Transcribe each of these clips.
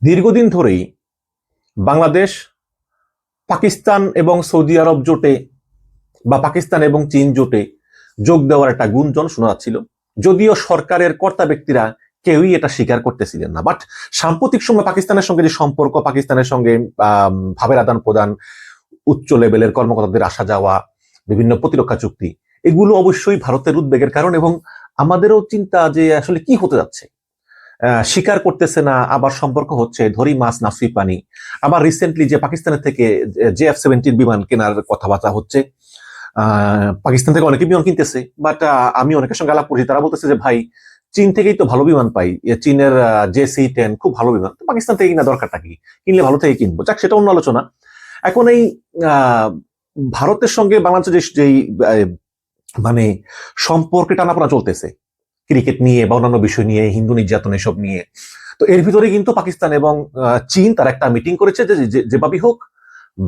দীর্ঘদিন ধরেই বাংলাদেশ পাকিস্তান এবং সৌদি আরব জোটে বা পাকিস্তান এবং চীন জোটে যোগ দেওয়ার একটা গুঞ্জন শোনা যাচ্ছিল, যদিও সরকারের কর্তা ব্যক্তিরা কেউই এটা স্বীকার করতেছিলেন না। বাট সাম্প্রতিক সময় পাকিস্তানের সঙ্গে যে সম্পর্ক, পাকিস্তানের সঙ্গে ভাবের আদান প্রদান, উচ্চ লেভেলের কর্মকর্তাদের আসা যাওয়া, বিভিন্ন প্রতিরক্ষা চুক্তি, এগুলো অবশ্যই ভারতের উদ্বেগের কারণ। এবং আমাদেরও চিন্তা যে আসলে কি হতে যাচ্ছে, স্বীকার করতেছে না, আবার সম্পর্ক হচ্ছে, ধরি মাছ নাসুই পানি। আবার রিসেন্টলি যে পাকিস্তানের থেকে JF-17 বিমান কেনার কথাবার্তা হচ্ছে, পাকিস্তান থেকে অনেকে বিমান কিনতেছে, বাট আমি অনেকের সঙ্গে আলাপ করছি, তারা বলতেছে যে ভাই, চীন থেকেই তো ভালো বিমান পাই, চীনের JC-10 খুব ভালো বিমান, তো পাকিস্তান থেকে কিনা দরকারটা কি, কিনলে ভালো থেকে কিনবো। যাক, সেটা অন্য আলোচনা। এখন এই ভারতের সঙ্গে বাংলাদেশের যেই মানে সম্পর্কে টানাপোড়া চলতেছে, ক্রিকেট নিয়ে বা অন্যান্য বিষয় নিয়ে, হিন্দু নির্যাতন এসব নিয়ে, তো এর ভিতরে কিন্তু পাকিস্তান এবং চীন তার একটা মিটিং করেছে যে যেভাবেই হোক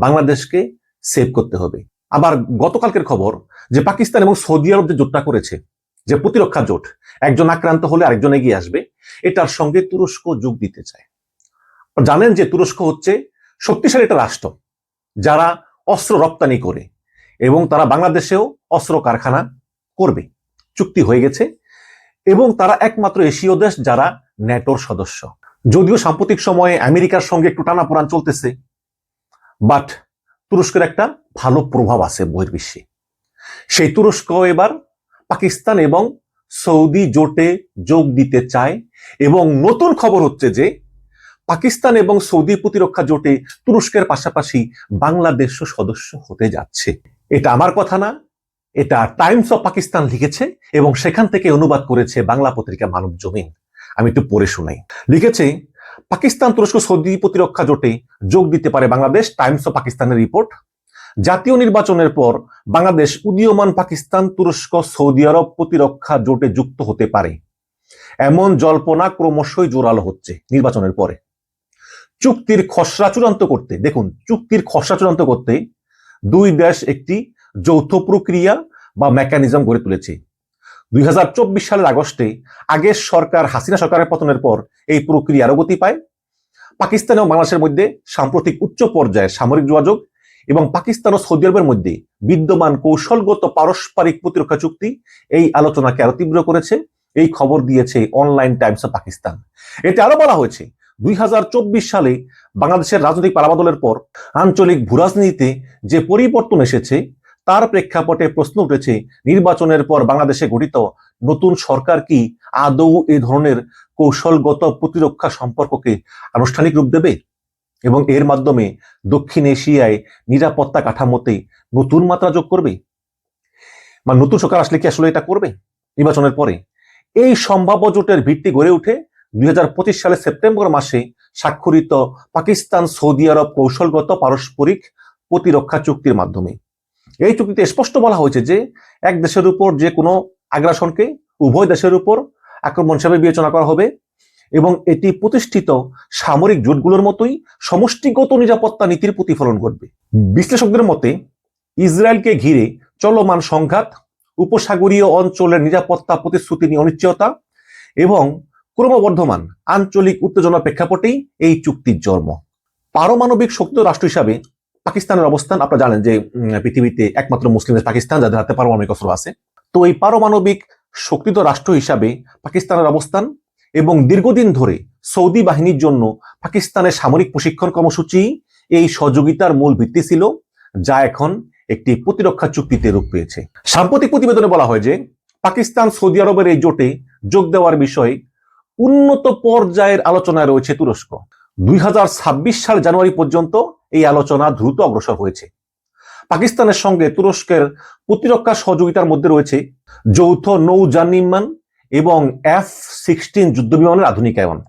বাংলাদেশকে সেভ করতে হবে। আবার গতকালকের খবর যে পাকিস্তান এবং সৌদি আরব যে জোটটা করেছে, যে প্রতিরক্ষা জোট, একজন আক্রান্ত হলে আরেকজন এগিয়ে আসবে, এটার সঙ্গে তুরস্ক যোগ দিতে চায়। জানেন যে তুরস্ক হচ্ছে শক্তিশালী একটা রাষ্ট্র, যারা অস্ত্র রপ্তানি করে, এবং তারা বাংলাদেশেও অস্ত্র কারখানা করবে, চুক্তি হয়ে গেছে। এবং তারা একমাত্র এশীয় দেশ যারা ন্যাটোর সদস্য। যদিও সাম্প্রতিক সময়ে আমেরিকার সঙ্গে একটু টানাপোড়ান চলতেছে, বাট তুরস্কের একটা ভালো প্রভাব আছে বহির্বিশ্বে। সেই তুরস্ক এবার পাকিস্তান এবং সৌদি জোটে যোগ দিতে চায়। এবং নতুন খবর হচ্ছে যে পাকিস্তান এবং সৌদি প্রতিরক্ষা জোটে তুরস্কের পাশাপাশি বাংলাদেশও সদস্য হতে যাচ্ছে। এটা আমার কথা না, এটা টাইমস অফ পাকিস্তান লিখেছে এবং সেখান থেকে অনুবাদ করেছে বাংলা পত্রিকা মানব জমিন। আমি একটু পড়ে শোনাই। লিখেছে, পাকিস্তান তুরস্ক সৌদি প্রতিরক্ষা জোটে যোগ দিতে পারে বাংলাদেশ, টাইমস অফ পাকিস্তানের রিপোর্ট। জাতীয় নির্বাচনের পর বাংলাদেশ উদীয়মান পাকিস্তান তুরস্ক সৌদি আরব প্রতিরক্ষা জোটে যুক্ত হতে পারে, এমন জল্পনা ক্রমশই জোরালো হচ্ছে নির্বাচনের পরে। চুক্তির খসড়া চূড়ান্ত করতে, দেখুন, চুক্তির খসড়া চূড়ান্ত করতে দুই দেশ একটি যৌথ প্রক্রিয়া বা মেকানিজম গড়ে তুলেছে। 2024 সালের আগস্টে আগের সরকার, হাসিনা সরকারের পতনের পর এই প্রক্রিয়া আরো গতি পায়। পাকিস্তান এবং বাংলাদেশের মধ্যে সাম্প্রতিক উচ্চ পর্যায়ের সামরিক যোগাযোগ এবং পাকিস্তান ও সৌদি আরবের মধ্যে বিদ্যমান কৌশলগত পারস্পরিক প্রতিরক্ষা চুক্তি এই আলোচনাকে আরো তীব্র করেছে। এই খবর দিয়েছে অনলাইন টাইমস অফ পাকিস্তান। এতে আরো বলা হয়েছে, 2024 সালে বাংলাদেশের রাজনৈতিক পালাবদলের পর আঞ্চলিক ভূরাজনীতিতে যে পরিবর্তন এসেছে, তার প্রেক্ষাপটে প্রশ্ন উঠেছে, নির্বাচনের পর বাংলাদেশে গঠিত নতুন সরকার কি আদৌ এই ধরনের কৌশলগত প্রতিরক্ষা সম্পর্ককে আনুষ্ঠানিক রূপ দেবে এবং এর মাধ্যমে দক্ষিণ এশিয়ায় নিরাপত্তা কাঠামোতে নতুন মাত্রা যোগ করবে। মানে নতুন সরকার আসলে কি আসলে এটা করবে নির্বাচনের পরে? এই সম্ভাব্য জোটের ভিত্তি গড়ে উঠে 2025 সালের সেপ্টেম্বর মাসে স্বাক্ষরিত পাকিস্তান সৌদি আরব কৌশলগত পারস্পরিক প্রতিরক্ষা চুক্তির মাধ্যমে। এই চুক্তিতে স্পষ্ট বলা হয়েছে যে এক দেশের উপর যে কোনো আগ্রাসনকে উভয় দেশের উপর আক্রমণ হিসেবে বিবেচনা করা হবে এবং এটি প্রতিষ্ঠিত সামরিক জোটগুলোর মতোই সমষ্টিগত নিরাপত্তা নীতির প্রতিফলন ঘটবে। বিশ্লেষকদের মতে ইসরায়েলকে ঘিরে চলমান সংঘাত, উপসাগরীয় অঞ্চলের নিরাপত্তা প্রতিশ্রুতি নিয়ে অনিশ্চয়তা এবং ক্রমবর্ধমান আঞ্চলিক উত্তেজনার প্রেক্ষাপটেই এই চুক্তির জন্ম। পারমাণবিক শক্তি রাষ্ট্র হিসাবে পাকিস্তানের অবস্থান, আপনারা জানেন যে পৃথিবীতে একমাত্র মুসলিম দেশ পাকিস্তান যাদের হাতে পারমাণবিক অস্ত্র আছে। তো এই পারমাণবিক শক্তিত রাষ্ট্র হিসাবে পাকিস্তানের অবস্থান এবং দীর্ঘদিন ধরে সৌদি বাহিনীর জন্য পাকিস্তানের সামরিক প্রশিক্ষণ কর্মসূচি এই সহযোগিতার মূল ভিত্তি ছিল, যা এখন একটি প্রতিরক্ষা চুক্তিতে রূপ পেয়েছে। সাম্প্রতিক প্রতিবেদনে বলা হয় যে পাকিস্তান সৌদি আরবের এই জোটে যোগ দেওয়ার বিষয়ে উন্নত পর্যায়ের আলোচনায় রয়েছে তুরস্ক। 2026 সাল জানুয়ারি পর্যন্ত এই আলোচনা দ্রুত অগ্রসর হয়েছে। পাকিস্তানের সঙ্গে তুরস্কের প্রতিরক্ষা সহযোগিতার মধ্যে রয়েছে যৌথ নৌযান নির্মাণ এবং F-16 যুদ্ধ বিমানের আধুনিকায়ন।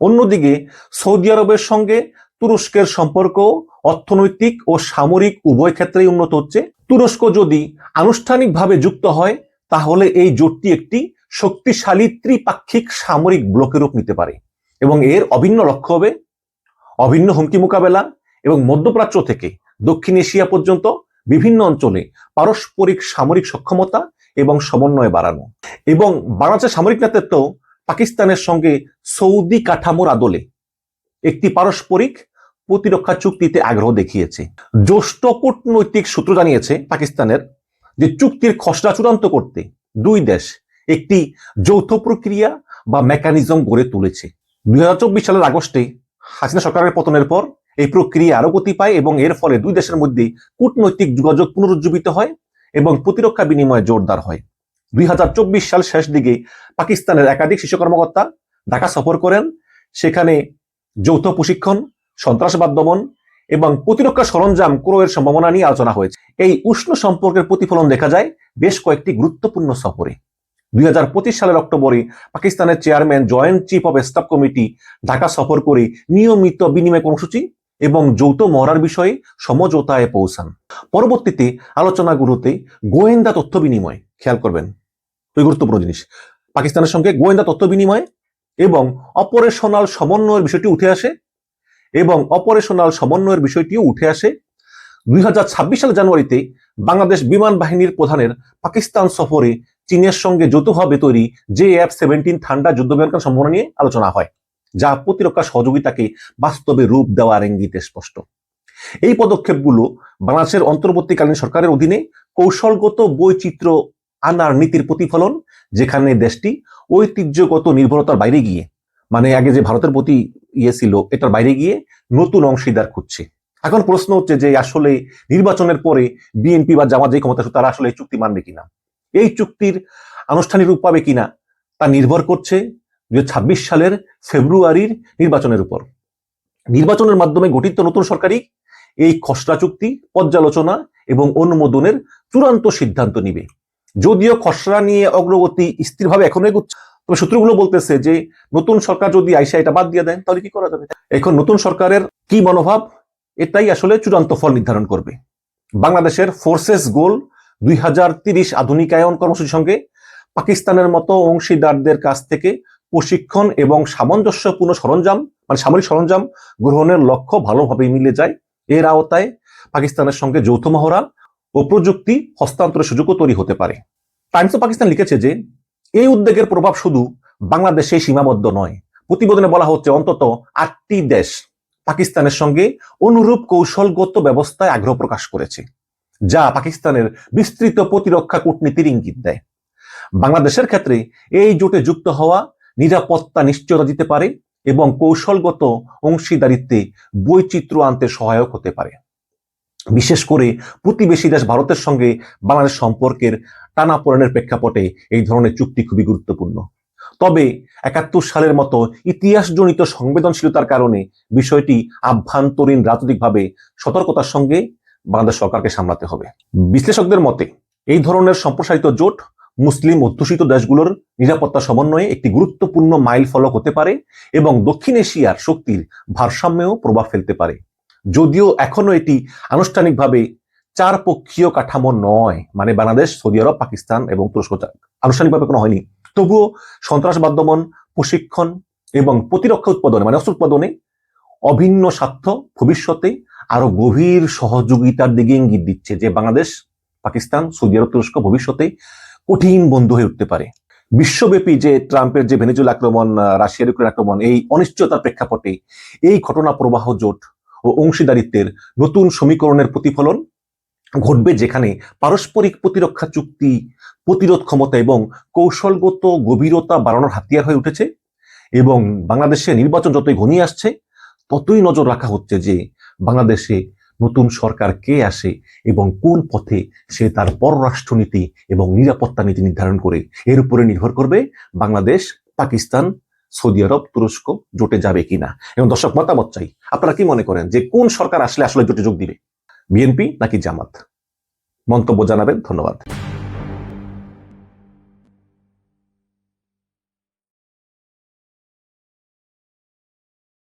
অন্যদিকে সৌদি আরবের সঙ্গে তুরস্কের সম্পর্ক অর্থনৈতিক ও সামরিক উভয় ক্ষেত্রেই উন্নত হচ্ছে। তুরস্ক যদি আনুষ্ঠানিকভাবে যুক্ত হয়, তাহলে এই জোটটি একটি শক্তিশালী ত্রিপাক্ষিক সামরিক ব্লকের রূপ নিতে পারে এবং এর অভিন্ন লক্ষ্য হবে অভিন্ন হুমকি মোকাবেলা এবং মধ্যপ্রাচ্য থেকে দক্ষিণ এশিয়া পর্যন্ত বিভিন্ন অঞ্চলে পারস্পরিক সামরিক সক্ষমতা এবং সমন্বয় বাড়ানো। এবং বাংলাদেশের সামরিক নেতৃত্ব পাকিস্তানের সঙ্গে সৌদি কাঠামোর আদলে একটি পারস্পরিক প্রতিরক্ষা চুক্তিতে আগ্রহ দেখিয়েছে। জ্যেষ্ঠ কূটনৈতিক সূত্র জানিয়েছে পাকিস্তানের যে চুক্তির খসড়া চূড়ান্ত করতে দুই দেশ একটি যৌথ প্রক্রিয়া বা মেকানিজম গড়ে তুলেছে। 2024 সালের আগস্টে হাসিনা সরকারের পতনের পর এই প্রক্রিয়া আরো গতি পায় এবং এর ফলে দুই দেশের মধ্যে কূটনৈতিক যোগাযোগ পুনরুজ্জীবিত হয় এবং প্রতিরক্ষা বিনিময় জোরদার হয়। 2024 সাল শেষ দিকে পাকিস্তানের একাধিক শীর্ষ কর্মকর্তা ঢাকা সফর করেন। সেখানে যৌথ প্রশিক্ষণ, সন্ত্রাসবাদ দমন এবং প্রতিরক্ষা সরঞ্জাম ক্রয়ের সম্ভাবনা নিয়ে আলোচনা হয়েছে। এই উষ্ণ সম্পর্কের প্রতিফলন দেখা যায় বেশ কয়েকটি গুরুত্বপূর্ণ সফরে। 2025 সালের অক্টোবরে পাকিস্তানের chairman joint chief of staff committee Dhaka সফর করে নিয়মিত বিনিময় কর্মসূচি এবং যৌথ মহড়ার বিষয়ে সমঝোতায় পৌঁছান। পরবর্তীতে আলোচনাগুলোতে গোয়েন্দা তথ্য বিনিময়, খেয়াল করবেন খুবই গুরুত্বপূর্ণ জিনিস, পাকিস্তানের সঙ্গে গোয়েন্দা তথ্য বিনিময় এবং অপারেশনাল সমন্বয়ের বিষয়টি উঠে আসে এবং অপারেশনাল সমন্বয়ের বিষয়টিও উঠে আসে। 2026 সালের জানুয়ারিতে বাংলাদেশ বিমান বাহিনীর প্রধানের পাকিস্তান সফরে চীনের সঙ্গে যৌথভাবে তৈরি JF-17 ঠান্ডা যুদ্ধবিমান সম্ভাবনা নিয়ে আলোচনা হয়, যা প্রতিরক্ষা সহযোগিতাকে বাস্তবে রূপ দেওয়ার ইঙ্গিতে স্পষ্ট। এই পদক্ষেপগুলো বাংলাদেশের অন্তর্বর্তীকালীন সরকারের অধীনে কৌশলগত বৈচিত্র্য আনার নীতির প্রতিফলন, যেখানে দেশটি ঐতিহ্যগত নির্ভরতার বাইরে গিয়ে, মানে আগে যে ভারতের প্রতি ছিল এটার বাইরে গিয়ে নতুন অংশীদার খুঁজছে। এখন প্রশ্ন হচ্ছে যে আসলে নির্বাচনের পরে বিএনপি বা জামাত যে ক্ষমতা তারা আসলে এই চুক্তি মানবে কিনা, এই চুক্তির আনুষ্ঠানিক রূপ পাবে কিনা তা নির্ভর করছে 2026 সালের ফেব্রুয়ারির নির্বাচনের উপর। নির্বাচনের মাধ্যমে গঠিত নতুন সরকারই এই খসড়া চুক্তি পর্যালোচনা এবং অনুমোদনের চূড়ান্ত সিদ্ধান্ত নিবে। যদিও খসড়া নিয়ে অগ্রগতি স্থিরভাবে এখনো এগুচ্ছে, তবে সূত্রগুলো বলতেছে যে নতুন সরকার যদি আইসা এটা বাদ দিয়ে দেন তাহলে কি করা যাবে। এখন নতুন সরকারের কি মনোভাব, এটাই আসলে চূড়ান্ত ফল নির্ধারণ করবে। বাংলাদেশের ফোর্সেস গোল 2030 আধুনিকায়ন কর্মসূচির সঙ্গে পাকিস্তানের মতো অংশীদারদের কাছ থেকে প্রশিক্ষণ এবং সামঞ্জস্যপূর্ণ সরঞ্জাম, মানে সামরিক সরঞ্জাম গ্রহণের লক্ষ্য ভালোভাবে মিলে যায়। এর আওতায় পাকিস্তানের সঙ্গে যৌথ মহড়া ও প্রযুক্তি হস্তান্তরের সুযোগও তৈরি হতে পারে। টাইমস অফ পাকিস্তান লিখেছে যে এই উদ্যোগের প্রভাব শুধু বাংলাদেশে সীমাবদ্ধ নয়। প্রতিবেদনে বলা হচ্ছে অন্তত 8টি দেশ পাকিস্তানের সঙ্গে অনুরূপ কৌশলগত ব্যবস্থায় আগ্রহ প্রকাশ করেছে, যা পাকিস্তানের বিস্তৃত প্রতিরক্ষা কূটনীতির ইঙ্গিত দেয়। বাংলাদেশের ক্ষেত্রে এই জোটে যুক্ত হওয়া নিরাপত্তা নিশ্চয়তা দিতে পারে এবং কৌশলগত অংশীদারিত্বে বৈচিত্র্য আনতে সহায়ক হতে পারে। বিশেষ করে প্রতিবেশী দেশ ভারতের সঙ্গে বাংলাদেশ সম্পর্কের টানাপোড়েনের প্রেক্ষাপটে এই ধরনের চুক্তি খুবই গুরুত্বপূর্ণ। তবে 71 সালের মতো ইতিহাসজনিত সংবেদনশীলতার কারণে বিষয়টি আভ্যন্তরীণ রাজনৈতিকভাবে সতর্কতার সঙ্গে বাংলাদেশ সরকারকে সামলাতে হবে। বিশ্লেষকদের মতে এই ধরনের সম্প্রসারিত জোট মুসলিম অধ্যুষিত দেশগুলোর নিরাপত্তা সমন্বয়ে একটি গুরুত্বপূর্ণ মাইল ফলক হতে পারে এবং দক্ষিণ এশিয়ার শক্তির ভারসাম্যেও প্রভাব ফেলতে পারে। যদিও এখনো এটি আনুষ্ঠানিকভাবে 4 পক্ষীয় কাঠামো নয়, মানে বাংলাদেশ, সৌদি আরব, পাকিস্তান এবং তুরস্ক আনুষ্ঠানিকভাবে কোনো হয়নি, তবুও সন্ত্রাসবাদ দমন, প্রশিক্ষণ এবং প্রতিরক্ষা উৎপাদনে, মানে অস্ত্র উৎপাদনে অভিন্ন স্বার্থ ভবিষ্যতে আরো গভীর সহযোগিতার দিকে ইঙ্গিত দিচ্ছে, যে বাংলাদেশ, পাকিস্তান, সৌদি আরব, তুরস্ক ভবিষ্যতে কঠিন বন্ধু হয়ে উঠতে পারে। বিশ্বব্যাপী যে ট্রাম্পের যে ভেনেজুয়েলা আক্রমণ, রাশিয়ার ইউক্রেন আক্রমণ, এই অনিশ্চয়তার প্রেক্ষাপটে এই ঘটনা প্রবাহ জোট ও অংশীদারিত্বের নতুন সমীকরণের প্রতিফলন ঘটবে, যেখানে পারস্পরিক প্রতিরক্ষা চুক্তি প্রতিরোধ ক্ষমতা এবং কৌশলগত গভীরতা বাড়ানোর হাতিয়ার হয়ে উঠেছে। এবং বাংলাদেশে নির্বাচন যতই ঘনিয়ে আসছে ততই নজর রাখা হচ্ছে যে বাংলাদেশে নতুন সরকার কে আসে এবং কোন পথে সে তার পররাষ্ট্রনীতি এবং নিরাপত্তা নীতি নির্ধারণ করে। এর উপরে নির্ভর করবে বাংলাদেশ, পাকিস্তান, সৌদি আরব, তুরস্ক জোটে যাবে কিনা। এবং দর্শক মতামত চাই, আপনারা কি মনে করেন যে কোন সরকার আসলে জোটে যোগ দিবে, বিএনপি নাকি জামাত? মন্তব্য জানাবেন। ধন্যবাদ।